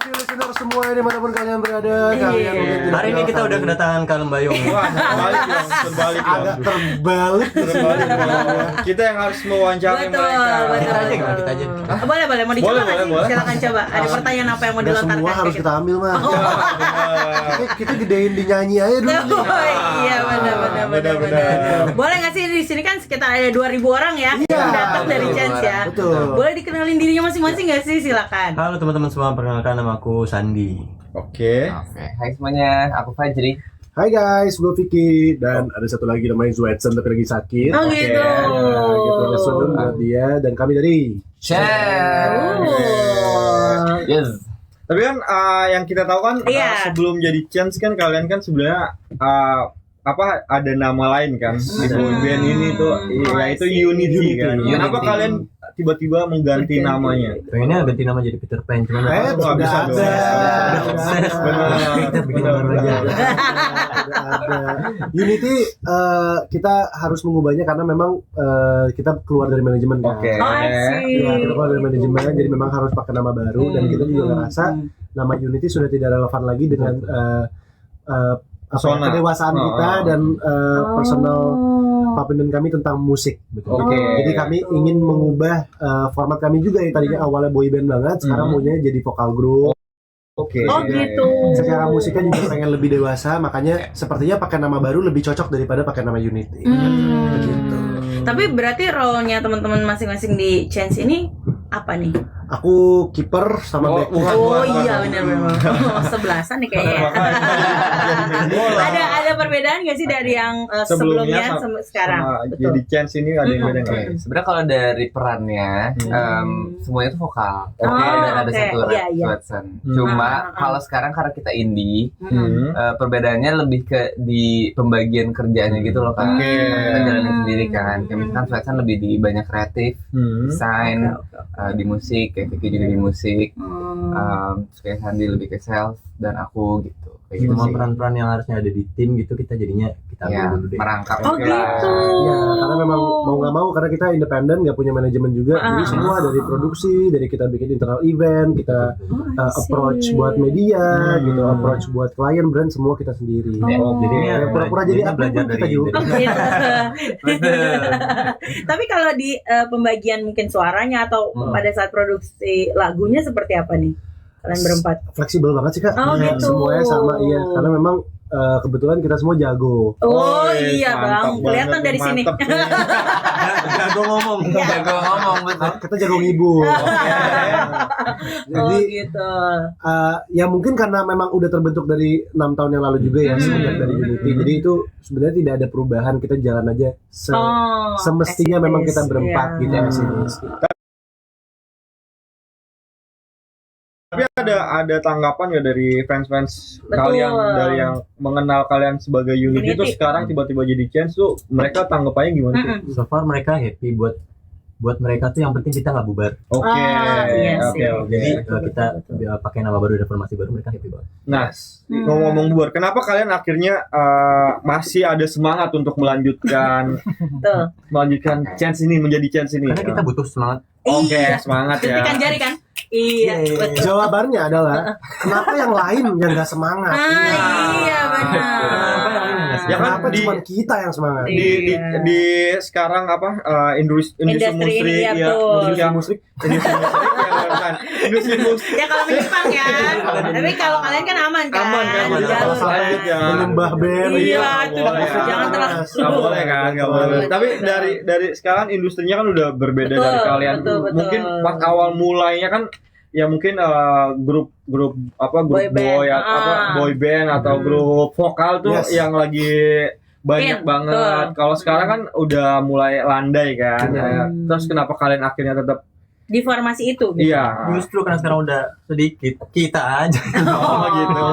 Happy listener semua dimanapun kalian berada. Kalian mungkin tidak Hari ini kita udah kedatangan Kalem Bayung. Wah, terbalik dong. agak terbalik. Kita yang harus mewawancarai mereka. Kita aja kan, kita aja. Boleh, mau dicoba Boleh, nggak sih? boleh. Silakan coba. Ada pertanyaan apa yang mau Nggak dilontarkan? semua harus ke kita ambil mah. Ya, benar. Kita gedein di nyanyi aja dulu. nih. Iya, benar. Boleh nggak sih di sini kan sekitar ada 2.000 orang ya yang datang dari Chance ya. Betul. Boleh dikenalin dirinya masing-masing nggak sih? Silakan. Halo teman-teman semua, perkenalkan nama aku Sandi. Oke. Hai semuanya, aku Fajri. Hai guys, gue Vicky dan ada satu lagi namanya Zwetsen tapi lagi sakit. Oh gitu. Ya, gitu lesson buat dia dan kami dari Chance. Yes. Tapi kan yang kita tahu kan Iya. sebelum jadi Chance kan kalian kan sebenarnya ada nama lain kan di boyband ini tuh yaitu Unity kan. Unity. Kenapa kalian tiba-tiba mengganti namanya? Pengennya ganti nama jadi Peter Pan, cuman sudah nggak bisa ada. dong. Benar. kita bikin nama baru aja. Ada. Unity kita harus mengubahnya karena memang kita keluar dari manajemen kan. Oke. Oh, I see. Ya, kita keluar dari manajemen jadi memang harus pakai nama baru dan kita juga ngerasa nama Unity sudah tidak relevan lagi dengan Persona. kedewasaan kita dan personal opinion kami tentang musik. Oke. Jadi kami ingin mengubah format kami juga yang tadinya awalnya boyband banget, sekarang maunya jadi vokal group. Oke. Oh gitu. Secara musiknya juga pengen lebih dewasa, makanya sepertinya pakai nama baru lebih cocok daripada pakai nama Unity. Begitu. Tapi berarti role-nya teman-teman masing-masing di Chance ini apa nih? Aku kiper sama back. Oh iya benar. Sebelasan nih kayaknya. Ada perbedaan nggak sih dari yang sebelumnya sama sekarang? Sama jadi Chance ini ada yang beda nggak? Oke, sebenarnya kalau dari perannya semuanya itu vokal. Oh, Ada oke. satu Iya, iya. Watson. Cuma kalau sekarang karena kita indie, perbedaannya lebih ke di pembagian kerjanya gitu loh kan. Oke. Kita jalanin sendiri kan. Kayak misalkan Watson lebih di banyak kreatif, desain, di musik, kayak Vicky juga di musik. Terus kayak Sandi lebih ke sales dan aku gitu. Kayak gitu Semua sih. peran-peran yang harusnya ada di tim gitu kita jadinya kita Ya, ambil dulu deh. merangkap. Oh gitu. Ya, karena memang mau nggak mau karena kita independen, nggak punya manajemen juga. Jadi semua dari produksi, dari kita bikin internal event, kita approach buat media, gitu, approach buat klien, brand, semua kita sendiri. Jadinya Pura-pura jadi jadinya apa belajar pun kita dari juga. Oh, gitu. Tapi kalau di pembagian mungkin suaranya atau pada saat produksi lagunya seperti apa nih? Kalian berempat. Fleksibel banget sih Kak. Oh, Ya, gitu. semuanya sama iya, karena memang kebetulan kita semua jago. Oh Wih, iya mantap bang, kelihatan banget, dari sini. mantap. Jago ngomong. Jago ngomong betul. Kita jago ngibul. Oh Jadi gitu. ya mungkin karena memang udah terbentuk dari 6 tahun yang lalu juga ya semenjak dari Unity. Jadi itu sebenarnya tidak ada perubahan, kita jalan aja semestinya as it memang is, kita berempat iya. gitu as it is. Tapi ada tanggapan ya dari fans-fans Betul. kalian dari yang mengenal kalian sebagai Unity itu Unity. sekarang tiba-tiba jadi Chance tuh mereka tanggapannya gimana sih? So far mereka happy buat mereka tuh yang penting kita nggak bubar. Oke, iya oke, sih. oke. Jadi Betul, kita betul. pakai nama baru dan formasi baru mereka happy banget. Nah, ngomong bubar, kenapa kalian akhirnya masih ada semangat untuk melanjutkan Chance ini menjadi Chance ini? Karena kita butuh semangat. Oke, Iya. semangat ya. Suntikan jari kan? Iya, betul. Jawabannya adalah kenapa yang lain yang nggak semangat? Iya benar. Kenapa yang lain nggak Ya kan Kenapa cuma kita yang semangat? di sekarang industri Industri musik ini, ya, ya betul. musik industri musik ya kan industri musik Ya kalau menyimpang ya. Tapi kalau kalian kan aman kan? aman kan Di jalur. selanjutnya Menyembah band. Iya, nggak itu boleh. jangan terlalu. Nggak boleh kan, nggak boleh. Tapi dari sekarang industrinya kan udah berbeda Betul, dari kalian. betul. Mungkin pas awal mulainya kan ya mungkin grup Boy band. boy boy band atau grup vokal tuh Yes. yang lagi banyak In, banget. Kalau sekarang kan udah mulai landai kan. Terus kenapa kalian akhirnya tetap Di formasi itu. Gitu. iya. Justru karena sekarang udah sedikit kita aja. Oh gitu.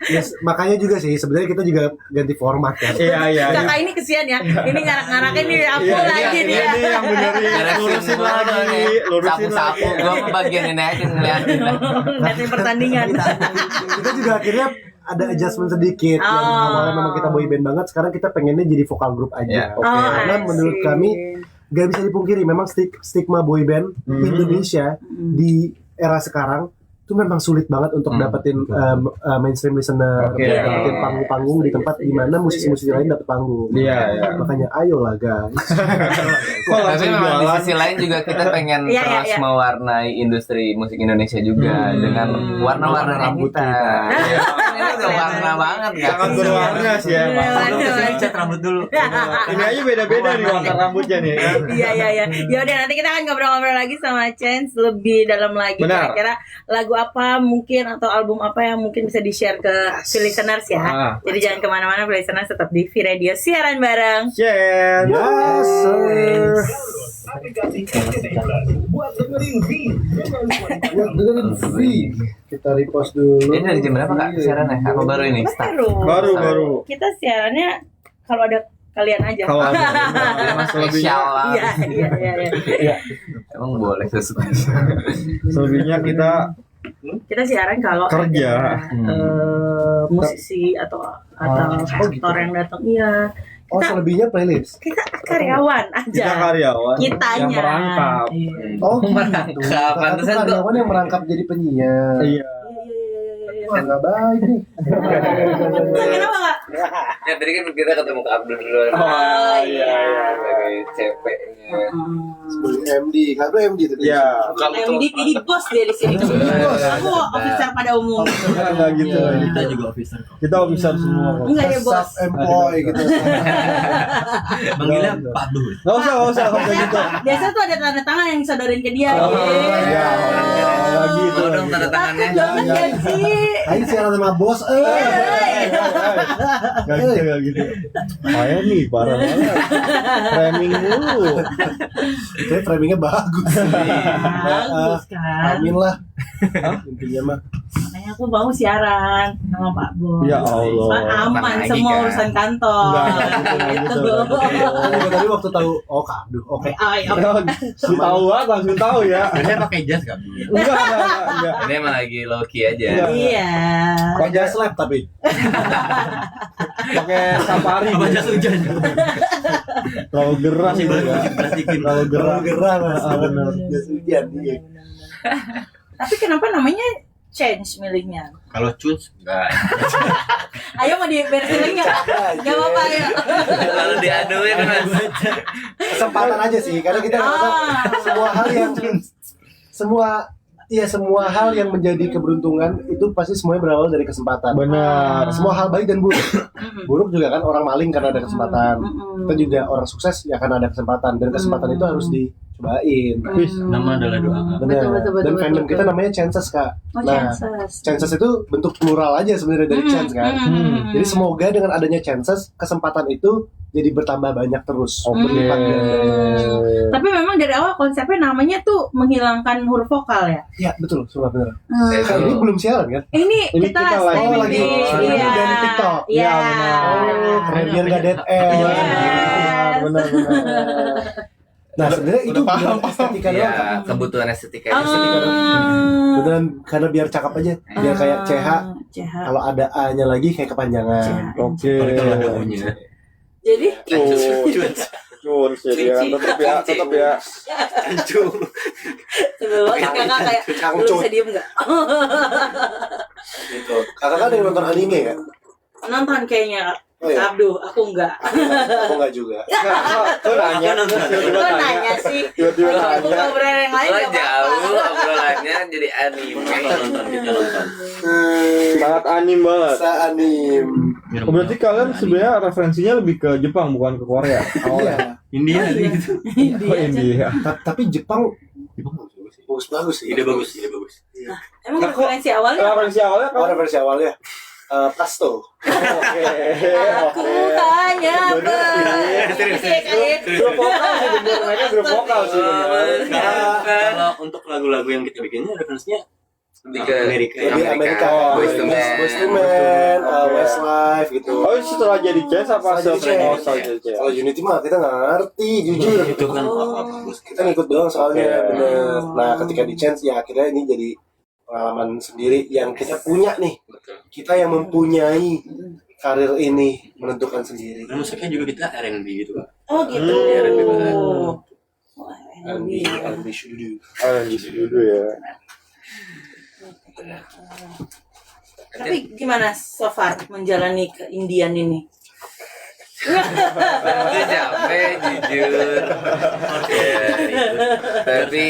Yes, makanya juga sih sebenarnya kita juga ganti format kan. Iya. Kakak ini kesian ya. Ini ngarak-ngarakin ini aku lagi Ini dia. yang benerin, lurusin lagi, lurusin Sapu-sapu, lagi. gue mau bagian ini aja ngeliatin lah. Ngeliatin pertandingan. Kita juga akhirnya ada adjustment sedikit yang awalnya memang kita boyband banget, sekarang kita pengennya jadi vokal group aja. Ya, oke. Karena menurut kami gak bisa dipungkiri memang stigma boyband Indonesia di era sekarang itu memang sulit banget untuk dapetin mainstream listener, Oke. dapetin panggung-panggung di tempat di mana musisi-musisi lain dapet panggung. Iya. Makanya ayolah guys. Kok Tapi langsung memang di jualan? sisi lain juga kita pengen Iya, terus iya. mewarnai industri musik Indonesia juga dengan warna-warna rambut kita. kita. Iya, ini udah warna banget kan. Sangat berwarna sih ya. Mas. Waduh. Cat rambut dulu. Ini aja beda-beda nih warna rambutnya nih. Iya. Ya udah nanti kita akan ngobrol-ngobrol lagi sama Chance lebih dalam lagi. Benar. Kira-kira lagu apa mungkin atau album apa yang mungkin bisa di-share ke listeners ya. Ah. Jadi jangan kemana-mana, listeners tetap di V-Radio siaran bareng. Chen. Yes sir. Buat dengerin V. Buat dengerin free. Kita repost dulu. Ini dari jam berapa Kak siarannya? Apa baru ini? Start. Baru. Kita siarannya kalau ada kalian aja. Kalau ada Spesial lah. Iya. Emang boleh sesuatu. selebihnya kita Kita siaran kalau Kerja. ada musisi atau aktor yang datang. Iya. Oh selebihnya playlist. Kita karyawan aja. kita karyawan Kitanya. yang merangkap. Iya. Oh Merangkap. gitu. Kakak tuh Pantesan gua- karyawan yang merangkap jadi penyiar. Iya. Wah nggak baik nih. Kenapa nggak? Ya tadi kan kita ketemu Kak Abdul dulu. Oh iya. Dari CP-nya. Sebelum MD, kalau MD tadi. Iya. MD jadi bos dia di sini. Aku officer pada umum. Enggak gitu. Kita juga officer kok. Kita officer semua kok. Enggak ya bos. Self employ gitu. Manggilnya Pak Duh. Enggak usah gitu. Biasa tuh ada tanda tangan yang disodorin ke dia. Oh, iya. Enggak gitu. Mau dong tanda tangannya. Jangan kan sih. Ayo siaran sama bos. Enggak gitu. Saya nih parah banget. Framing dulu. Kayak framingnya bagus. Bagus kan. Amin lah. Intinya mah. Makanya aku mau siaran sama Pak Bos. Ya Allah. Pak aman Kapan lagi, semua kan? urusan kantor. Enggak gitu. Aku juga tadi waktu tahu, oh kabduh, oke. Si tahu banget langsung tahu ya. Biasanya pakai jas kan? Enggak. Ini emang lagi low key aja. Iya. Iya. Pakai jas lab tapi. Pakai safari. Apa jas hujan? Terlalu gerah Masih gitu ya. plastikin. Terlalu gerah. Gerah mas. Ah, bener. Jas hujan iya. Tapi kenapa namanya Change miliknya? Kalau cuns enggak. Ayo mau diberesin lagi nggak? Nggak apa-apa ya. Lalu diaduin Mas. Kesempatan aja sih, karena kita ngerasa semua hal yang menjadi keberuntungan itu pasti semuanya berawal dari kesempatan. Benar. Semua hal baik dan buruk. Buruk juga kan orang maling karena ada kesempatan. Kita juga orang sukses ya karena ada kesempatan, dan kesempatan itu harus dicobain. Wis. Nama adalah doa. Benar. Betul, Dan fandom kita namanya Chances Kak. Oh, Nah, chances. Chances itu bentuk plural aja sebenarnya dari chance kan. Jadi semoga dengan adanya chances, kesempatan itu jadi bertambah banyak terus. Berlipat ganda. Tapi memang dari awal konsepnya namanya tuh menghilangkan huruf vokal ya. Ya betul, sumpah benar. Itu. Kan ini belum siaran kan? Ini Ini kita kita lagi- streaming lagi di streaming dari TikTok. Iya. Iya, benar. Oh, keren biar nggak dead air. Yes. Benar. Nah sebenarnya itu udah paham, benar estetika doang. Ya, Kak. kebutuhan estetika. Beneran karena biar cakep aja, biar kayak CH. CH. Kalau ada A-nya lagi kayak kepanjangan. Oke. Kalau lagunya. Jadi Cun sih ya, tetap ya. sebelum kakak kayak lu Cangcut. bisa diem nggak? Gitu. Kakak kan yang nonton anime ya? Nonton kayaknya. Oh iya, Abduh, aku enggak. aku nggak juga. Tuh nanya, Lo nanya sih. tiba-tiba Aku nanya. ngobrol yang lain Lo nggak jauh apa-apa. obrolannya jadi anime. Nonton kita nonton. Sangat anim banget. Sa anim. Oh, berarti kalian sebenarnya referensinya lebih ke Jepang bukan ke Korea. Iya. India Iya. gitu. Oh, India. Tapi Jepang bagus sih. Ide bagus. Emang referensi awalnya apa? Referensi awalnya Oh, kan? versi awalnya Pasto. Oke. Aku hanya Grup vokal sih bener, mereka grup vokal sih bener. Kalau untuk lagu-lagu yang kita bikinnya referensinya Lebih ke Amerika. Lebih Amerika. Boyz II Men. Boyz II Men, Westlife gitu. Oh, setelah jadi jazz apa Setelah jadi setelah jazz. jadi jazz? Kalau Unity mah kita nggak ngerti, jujur. Itu kan Kita ngikut doang soalnya, Oke. bener. Nah, ketika di Chance ya akhirnya ini jadi pengalaman sendiri yang kita punya nih. Kita yang mempunyai karir ini menentukan sendiri. dan musiknya juga kita R&B gitu Pak. Oh gitu. R&B banget. Wah, R&B, R&B. R&B should do. Ah, di dulu ya. Tapi gimana so far menjalani keindian ini? Udah capek jujur. Tapi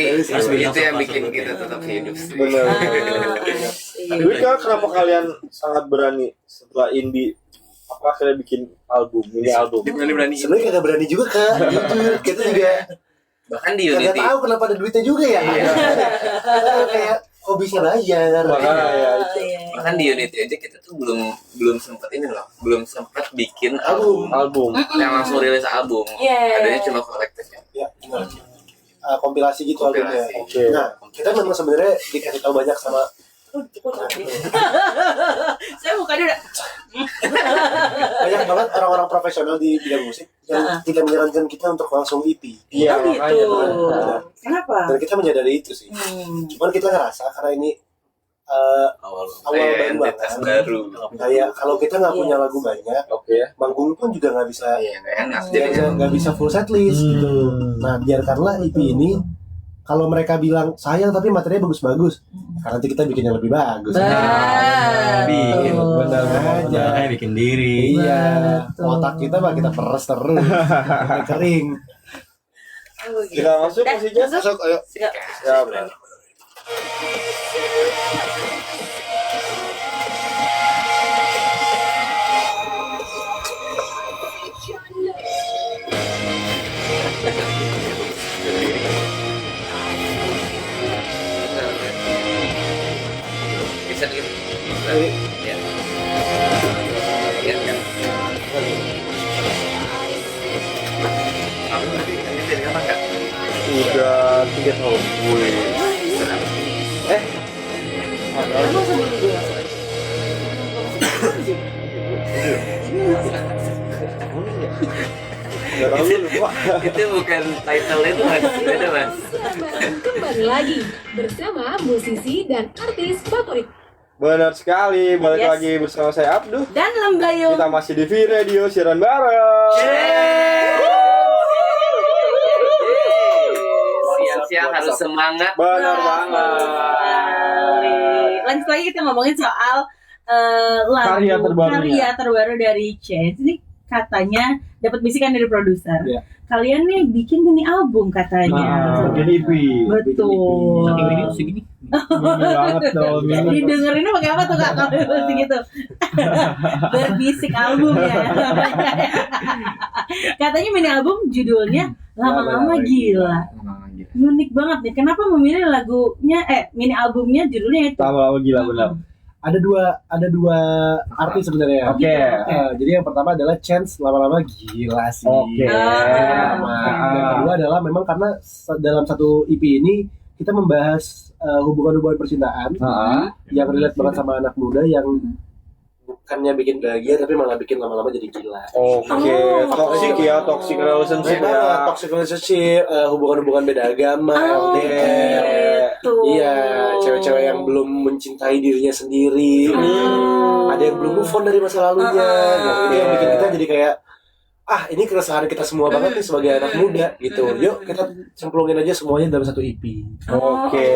itu yang bikin kita tetap hidup sih. Benar. Iya. Tapi kenapa kalian sangat berani setelah indie? Apa akhirnya bikin album, ini album? Berani. Sebenarnya kagak berani juga kak, jujur kita juga Bahkan di kagak Unity. tahu kenapa ada duitnya juga ya. Kayak hobinya aja. Makanya ya itu. Bahkan di Unity aja kita tuh belum sempat ini loh, belum sempat bikin album Album. yang langsung rilis album. Yeah. Adanya cuma kolektifnya. Ya, benar. Kompilasi gitu albumnya. Oke. Nah, kita memang sebenarnya dikasih tahu banyak sama Saya mukanya udah banyak banget orang-orang profesional di bidang musik yang tidak menyarankan kita untuk langsung EP. Iya, gitu. makanya. Kenapa? Dan kita menyadari itu sih. Cuman kita ngerasa karena ini Awal identitas baru. kayak kalau kita nggak punya lagu banyak, Oke. manggung pun juga nggak bisa Iya, nggak enak jadi. nggak bisa full set list gitu. Nah, biarkanlah EP ini kalau mereka bilang sayang tapi materinya bagus-bagus, karena nanti kita bikin yang lebih bagus. Bikin. Benar aja. Makanya bikin diri. Iya, otak kita mah kita peres terus, sampai kering. Kita masuk musiknya. Masuk, ayo. Siap. Bisa gitu. Ayo. Ya. Ya kan. Apa tadi? Ini dari kapan Kak? Udah 3 tahun. Wih. Emang sebelum gue Gak tahu lu lupa. Itu bukan title itu Mas, beda Mas. Kembali lagi bersama musisi dan artis favorit. Benar sekali. Balik Yes. lagi bersama saya Abduh. dan Lembayu. Kita masih di V Radio siaran bareng. Siang-siang harus semangat. Benar banget. Lanjut lagi kita ngomongin soal Karya lagu terbarunya. terbaru dari Chance. Ini katanya dapat bisikan dari produser. Iya. Kalian nih bikin mini album katanya. Bikin EP. Betul. Saking ini segini. Mini banget dong. Mini. Didengerinnya pakai apa tuh kak kalau gitu? Berbisik album ya. Katanya mini album judulnya Lama-lama Gila. Unik banget nih. Kenapa memilih lagunya mini albumnya judulnya itu? Lama-lama gila benar. Ada dua arti sebenarnya. Oke. Jadi yang pertama adalah Chance lama-lama gila sih. Oke. Yang kedua adalah memang karena dalam satu EP ini kita membahas hubungan-hubungan percintaan yang relate banget sama anak muda yang bukannya bikin bahagia tapi malah bikin lama-lama jadi gila. Oke. Toxic ya, toxic relationship ya. Toxic relationship, hubungan-hubungan beda agama, LDR. Gitu. Iya, cewek-cewek yang belum mencintai dirinya sendiri. Ada yang belum move on dari masa lalunya. Ini yang bikin kita jadi kayak ini keresahan kita semua banget nih sebagai anak muda gitu. Yuk kita cemplungin aja semuanya dalam satu EP. Oke.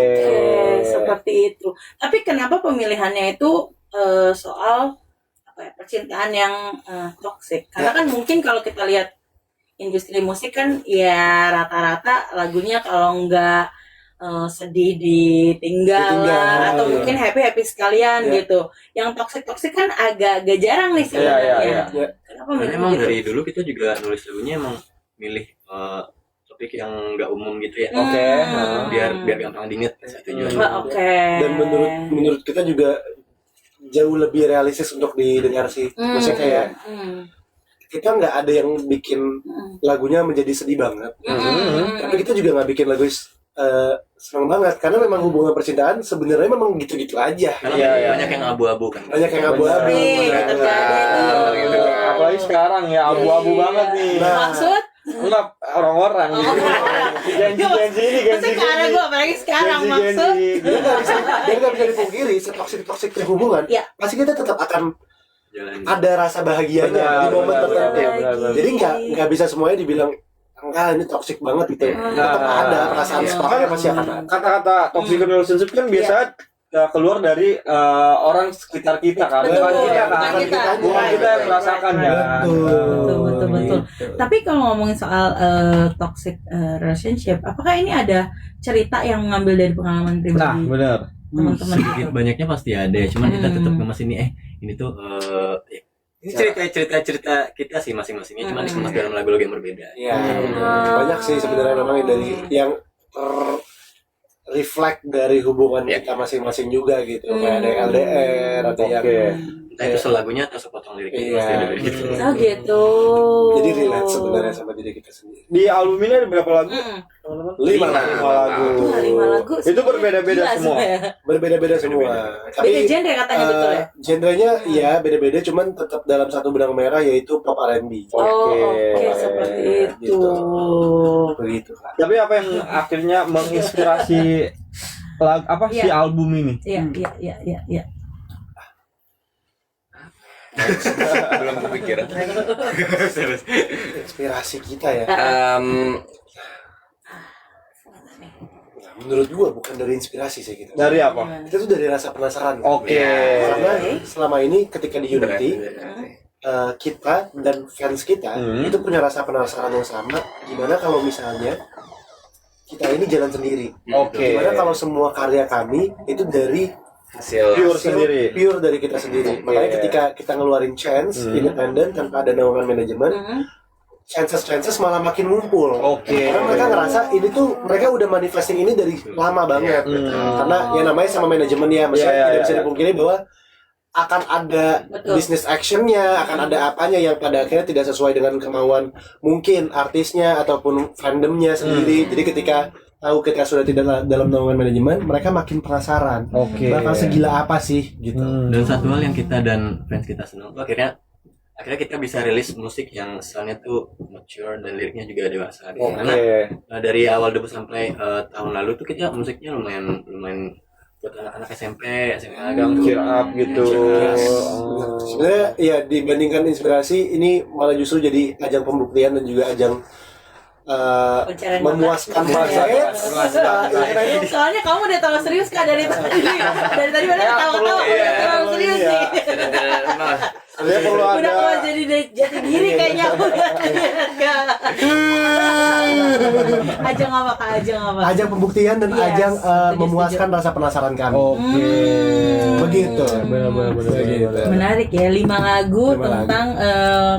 Seperti itu. Tapi kenapa pemilihannya itu soal percintaan yang toksik? Karena kan mungkin kalau kita lihat industri musik kan ya rata-rata lagunya kalau enggak sedih ditinggal lah, atau mungkin happy sekalian gitu. Yang toksik kan agak jarang nih sebenarnya. Iya. Kenapa Karena milih emang gitu? dari dulu kita juga nulis lagunya emang milih topik yang nggak umum gitu ya. Oke. Biar gampang diinget tujuannya. Oke. Dan menurut kita juga jauh lebih realistis untuk didengar sih. Maksudnya kayak kita nggak ada yang bikin lagunya menjadi sedih banget. Tapi kita juga nggak bikin lagu senang banget karena memang hubungan percintaan sebenarnya memang gitu-gitu aja. Karena banyak yang abu-abu kan. Banyak yang abu-abu. Gitu. Apalagi sekarang ya abu-abu banget nih. Maksud? Enggak orang-orang gitu. Janji ini Sekarang gue apalagi sekarang maksud? Dan nggak bisa dipungkiri setoksik hubungan. Iya. Pasti kita tetap akan Jalan. ada rasa bahagianya di momen tertentu. Jadi nggak bisa semuanya dibilang enggak ini toksik banget gitu. Tetap ada perasaan setelahnya pasti akan ada. Kata-kata toxic relationship kan biasa keluar dari orang sekitar kita kan. Betul, Bukan kita yang merasakan ya. Betul. Tapi kalau ngomongin soal toxic relationship, apakah ini ada cerita yang mengambil dari pengalaman pribadi Nah, benar. teman-teman gitu? Sedikit banyaknya pasti ada, cuman kita tetap ngemas ini tuh ini cerita kita sih masing-masingnya, cuma dikemas dalam lagu-lagu yang berbeda. Iya, banyak sih sebenarnya memang dari yang reflect dari hubungan kita masing-masing juga gitu. Kayak ada yang LDR, ada yang Entah itu selagunya atau sepotong liriknya Iya. pasti ada gitu. Oh gitu. jadi relate sebenarnya sama diri kita sendiri. Di album ini ada berapa lagu? Hmm. 5 lagu. Wah, 5 lagu. Itu berbeda-beda Gila semua. ya. Berbeda-beda semua. Beda genre katanya betul ya? Genrenya iya beda-beda, cuman tetap dalam satu benang merah yaitu pop R&B. Oh, oke seperti itu. Gitu. Begitu kan. Tapi apa yang akhirnya menginspirasi si Iya. album ini? Iya. Belum kepikiran. Inspirasi kita ya. Menurut gua bukan dari inspirasi sih kita. Dari apa? Kita tuh dari rasa penasaran. Oke. Karena selama ini ketika di Unity kita dan fans kita itu punya rasa penasaran yang sama. Gimana kalau misalnya kita ini jalan sendiri? Oke. Gimana kalau semua karya kami itu dari Pure sendiri. pure dari kita sendiri. Makanya ketika kita ngeluarin chance independen tanpa ada naungan manajemen, chances malah makin ngumpul. Oke. Karena mereka ngerasa ini tuh mereka udah manifesting ini dari lama banget. Karena yang namanya sama manajemennya, maksudnya tidak bisa dipungkiri bahwa akan ada business actionnya, akan ada apanya yang pada akhirnya tidak sesuai dengan kemauan mungkin artisnya ataupun fandomnya sendiri. Jadi ketika tahu kita sudah tidak dalam naungan manajemen, mereka makin penasaran. Bakal segila apa sih gitu. Dan satu hal yang kita dan fans kita senang tuh akhirnya kita bisa rilis musik yang soundnya tuh mature dan liriknya juga dewasa. Karena dari awal debut sampai tahun lalu tuh kita musiknya lumayan buat anak-anak SMP, SMA agak cheer up gitu. Sebenarnya ya dibandingkan inspirasi ini malah justru jadi ajang pembuktian dan juga ajang Pencarian memuaskan Soalnya kamu udah terlalu serius Kak dari tadi. Dari tadi mana ketawa-tawa udah terlalu serius nih. Dia perlu Udah ada mau jadi jati diri kayaknya udah. Ajang apa Kak? ajang pembuktian dan Yes, ajang setuju, memuaskan rasa penasaran kami. Begitu. Benar. Menarik ya, 5 lagu 5 lagu. tentang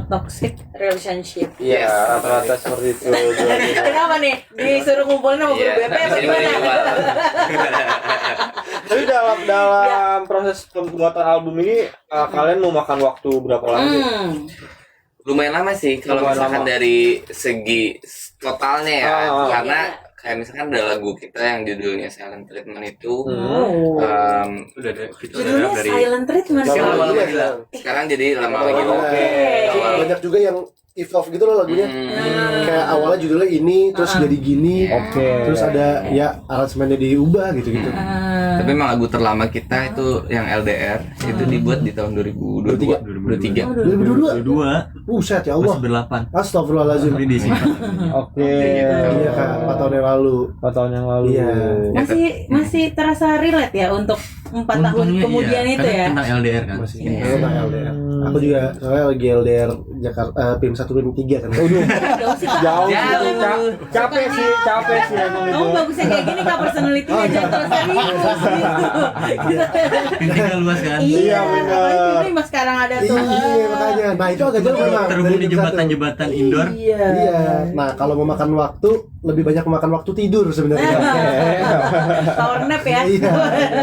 toxic relationship. Iya, rata-rata seperti itu. Kenapa nih? Disuruh ngumpulin sama guru BP apa gimana? Tapi dalam proses pembuatan album ini kalian mau makan waktu berapa lama sih? Lumayan lama sih kalau Lumayan misalkan lama. dari segi totalnya ya, karena Iya. kayak misalkan ada lagu kita yang judulnya Silent Treatment itu, Oh. udah ada kita udah Judulnya dari Silent Treatment. Lama Lama lagi gila. sekarang jadi lama lagi. Oke. Banyak juga yang evolve gitu loh lagunya. Kayak awalnya judulnya ini, terus jadi gini. Terus ada ya aransemennya diubah gitu-gitu. Tapi emang lagu terlama kita itu yang LDR itu dibuat di tahun 2023. 2022 Buset ya Allah. masih berlapan. Astagfirullahaladzim. Tapi disimpan. Oke. Iya Kak, 4 tahun yang lalu. 4 tahun yang lalu. Iya. Masih terasa relate ya untuk 4 tahun Untungnya kemudian iya, itu karena ya. tentang LDR kan. Masih tentang LDR. Aku juga soalnya lagi LDR Jakarta PIM 1 PIM 3 kan. Jauh sih Kak. Jauh. Capek sih emang itu. Kamu bagusnya kayak gini Kak, personality-nya jangan terlalu serius gitu. Tinggal luas kan. Iya, benar. apalagi tiba-tiba sekarang ada tuh. Iya makanya. Nah itu agak jauh memang. Terhubung dari di PIM 1. jembatan-jembatan indoor. Iya. Nah kalau mau makan waktu lebih banyak memakan waktu tidur sebenarnya. Power nap ya. Iya.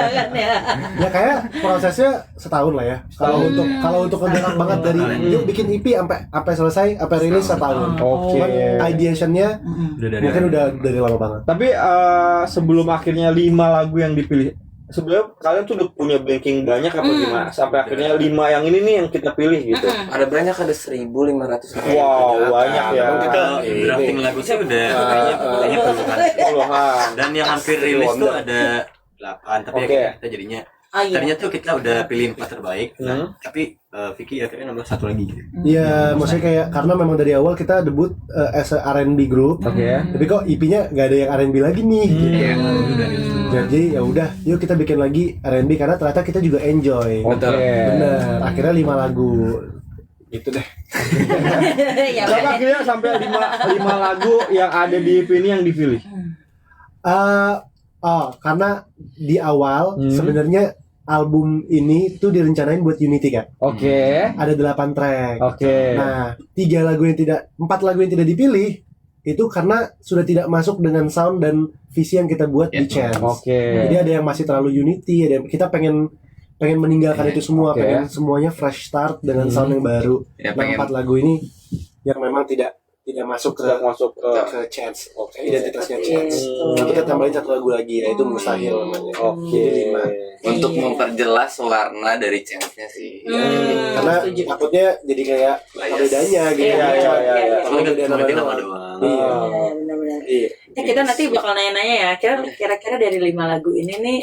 Kan ya. Ya kayak prosesnya setahun lah ya. Kalau untuk ngegarap banget dari yuk bikin EP sampai selesai, sampai rilis setahun. Oke. Cuman ideationnya Udah dari mungkin udah dari lama banget. Tapi sebelum akhirnya 5 lagu yang dipilih, sebenarnya kalian tuh udah punya banking banyak apa gimana? Sampai akhirnya 5 yang ini nih yang kita pilih gitu. Ada banyak, ada 1.500. Wow, banyak ya. kita drafting lagu sih udah kayaknya puluhan. Puluhan. Dan yang hampir rilis tuh ada 8, tapi Oke. kita jadinya iya. Tadinya tuh kita udah pilih 4 terbaik, tapi Vicky akhirnya nambah 1 lagi gitu. Iya, maksudnya kayak karena memang dari awal kita debut as a R&B group. Tapi kok EP-nya nggak ada yang R&B lagi nih. Jadi ya udah, yuk kita bikin lagi R&B karena ternyata kita juga enjoy. Bener. Akhirnya 5 lagu. Gitu deh. Ya, Kenapa akhirnya sampai 5 lagu yang ada di EP ini yang dipilih? Karena di awal sebenarnya album ini tuh direncanain buat Unity kan. Ada 8 track. Nah, 4 lagu yang tidak dipilih itu karena sudah tidak masuk dengan sound dan visi yang kita buat di Chance. Jadi ada yang masih terlalu Unity, ada yang kita pengen meninggalkan itu semua, pengen semuanya fresh start dengan sound yang baru. Nah, 4 lagu ini yang memang tidak masuk ke Chance, identitasnya Chance. Nah, kita tambahin 1 lagu lagi, yaitu Mustahil namanya. Jadi 5. Untuk memperjelas warna dari chance-nya sih. Karena takutnya jadi kayak bedanya gitu. Kalau ganti nama doang. Iya. Benar-benar. Kita nanti bakal nanya-nanya ya. Kira-kira dari 5 lagu ini nih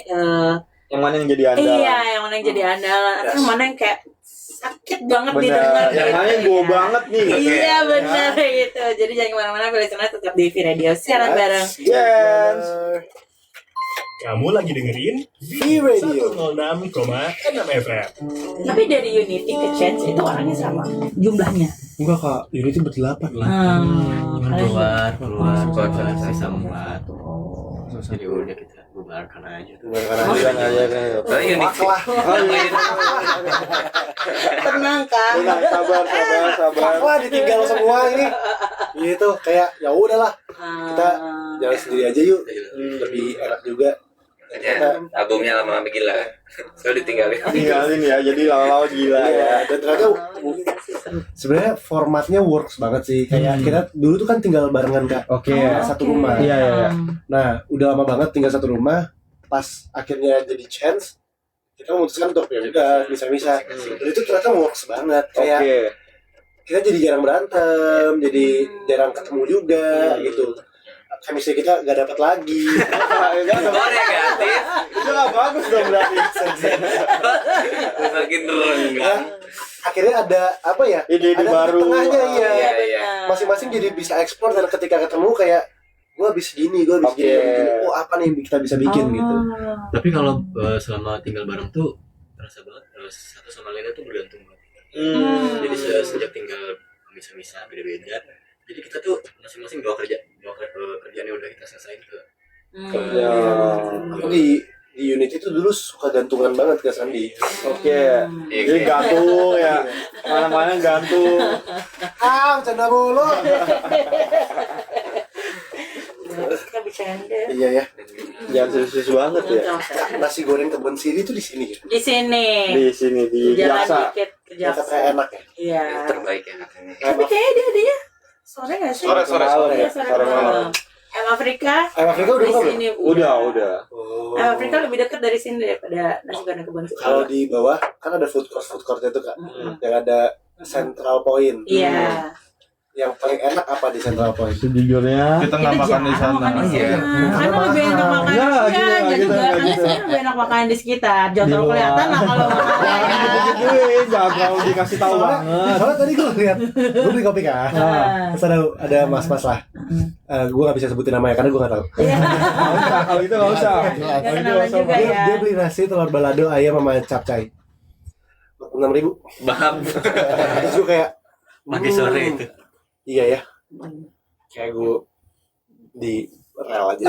Yang mana yang jadi andalan? Iya, yang mana yang jadi andalan atau yang mana yang kayak sakit banget didengar yang gitu, mana yang gue banget nih. Iya benar gitu. Jadi jangan kemana-mana, pilih channel tetap di V-Radio siaran bareng. Yes. Kamu lagi dengerin V-Radio 106,6 FM. Tapi dari Unity ke Chance itu orangnya sama jumlahnya. Enggak kak, Unity ber-8 lah. Cuman keluar sisa 4. Jadi udah kita bubarkan aja tuh. Tenang kan. Sabar. Wah, ditinggal semua ini. Gitu, kayak ya udahlah. Kita jalan sendiri aja yuk. Lebih enak juga. Albumnya lama-lama gila. Soalnya Tinggalin ya, jadi lama-lama gila ya. Dan ternyata sebenarnya formatnya works banget sih. Kayak kita dulu tuh kan tinggal barengan kak. Satu rumah. Iya. Nah, udah lama banget tinggal satu rumah. Pas akhirnya jadi Chance, kita memutuskan untuk ya udah bisa-bisa. Dan itu ternyata works banget. Kayak kita jadi jarang berantem, jadi jarang ketemu juga gitu. Chemistry kita gak dapat lagi. negatif. Itu gak bagus dong berarti. Makin renggang. Akhirnya ada apa ya? Ide-ide ada baru. tengahnya Iya. Masing-masing jadi bisa eksplor dan ketika ketemu kayak gue habis gini, gue habis gini. Oh apa nih yang kita bisa bikin gitu. Tapi kalau selama tinggal bareng tuh terasa banget satu sama lainnya tuh bergantung banget. Jadi sejak tinggal misah-misah beda-beda. Jadi kita tuh masing-masing bawa kerjaan yang udah kita selesaiin ke Aku di Unity itu dulu suka gantungan banget ke Sandi. Jadi gantung ya. Mana-mana gantung. Canda mulu. Kita bercanda. Iya ya. Jangan serius banget ya. Nasi goreng kebun siri itu di sini. Di sini. Di sini di Jalan Jaksa. dikit ke Yang Jaksa. katanya enak ya. Iya. Terbaik ya katanya. Tapi kayaknya dia sore nggak sih? Sore. Iya, sore Sore malam. Afrika. Afrika udah di buka sini Udah. Afrika lebih dekat dari sini daripada nasi goreng kebun siri. Kalau di bawah kan ada food court itu kak. Yang ada Central Point. Iya. Yang paling enak apa di Central Point? Sejujurnya Kita nggak makan di sana. Karena lebih enak makan. Enggak juga. Karena saya lebih enak makan di sekitar. Jangan terlalu kelihatan lah kalau makan. Gituin, jangan terlalu dikasih tahu banget. Soalnya tadi gue lihat, gue beli kopi kan. Terus ada mas-mas lah. Gue gak bisa sebutin namanya karena gue gak tahu. Kalau itu nggak usah. Gak kenalan juga ya. Dia beli nasi telur balado ayam sama capcay 6.000. Baham Terus gue kayak pagi sore itu. iya ya. Kayak gue di rel aja.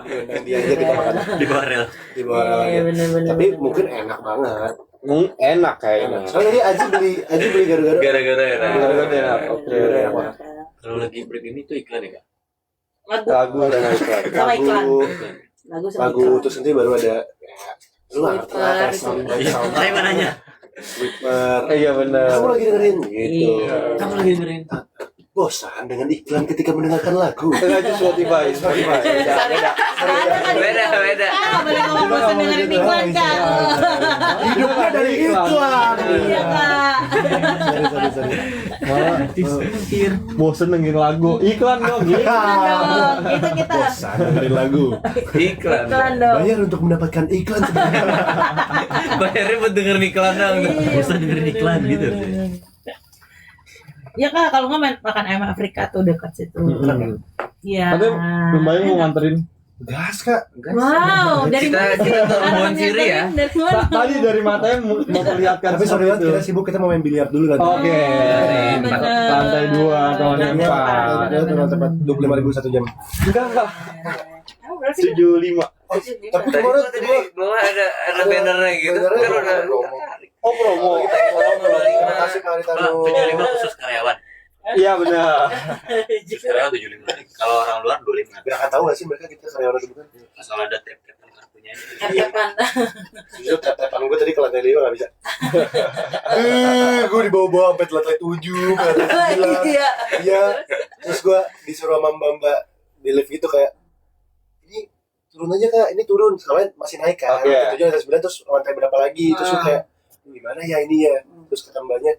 Diundang dia aja kita makan Di bawah rel. di bawah rel aja. Bener-bener. Tapi mungkin enak banget. Enak kayaknya. Soalnya tadi Aji beli gado-gado. Gara-gara Enak. Oke. kalau lagi break ini tuh iklan ya kak? Lagu dan iklan. Sama iklan. Lagu Lagu sama iklan. terus nanti baru ada lu nggak ngerti lah kayak sound Saya mau nanya. sweeper. Iya benar. Kamu lagi dengerin gitu. Kamu lagi dengerin? bosan dengan iklan ketika mendengarkan lagu. Itu Spotify. Beda. Ah, boleh ngomong bosan dengerin iklan Kak. Hidupnya dari iklan. Iya Kak. Sorry. Malah bosen dengerin lagu. Iklan dong, gitu. Iklan dong. Itu kita. Bosan dengerin lagu. Iklan. Iklan dong. Bayar untuk mendapatkan iklan sebenarnya. Bayarnya buat denger iklan dong. Bosan dengerin iklan gitu. Ya Kak, kalau nggak makan ayam Afrika tuh dekat situ. Iya. Katanya lumayan mau nganterin. Gas Kak. Wow, dari mana sih? kita terbon siri ya. Dari mana? Tadi dari matanya mau memperlihatkan. Tapi sorry banget, sesuatu. kita sibuk, kita mau main biliar dulu nanti. Oke. Bener. Lantai 2 atau lantai 4. Ada teman tempat 25.000 1 jam. Enggak. Kamu berapa sih? 75. Tapi Tadi kemarin gua tadi di bawah ada bannernya gitu. bannernya Kan udah promo. Oh, promo. Terima kasih Kak Pak, Haritano. 75 khusus karyawan. Iya benar. Khusus karyawan 75. Kalau orang luar 25. Gak akan tahu gak sih mereka kita karyawan itu bukan? Asal ada tap-tapan kartunya. Kapan? Jujur tap-tapan gue tadi ke lantai 5 gak bisa. Gue dibawa-bawa sampai lantai 7, ke lantai 9. Iya. Iya. Terus gue disuruh sama mbak di lift itu kayak, ini turun aja Kak, ini turun. Soalnya masih naik kan. Oke. Lantai 7, lantai 9, terus lantai berapa lagi. Terus gue kayak, gimana ya ini ya. Terus kata mbaknya,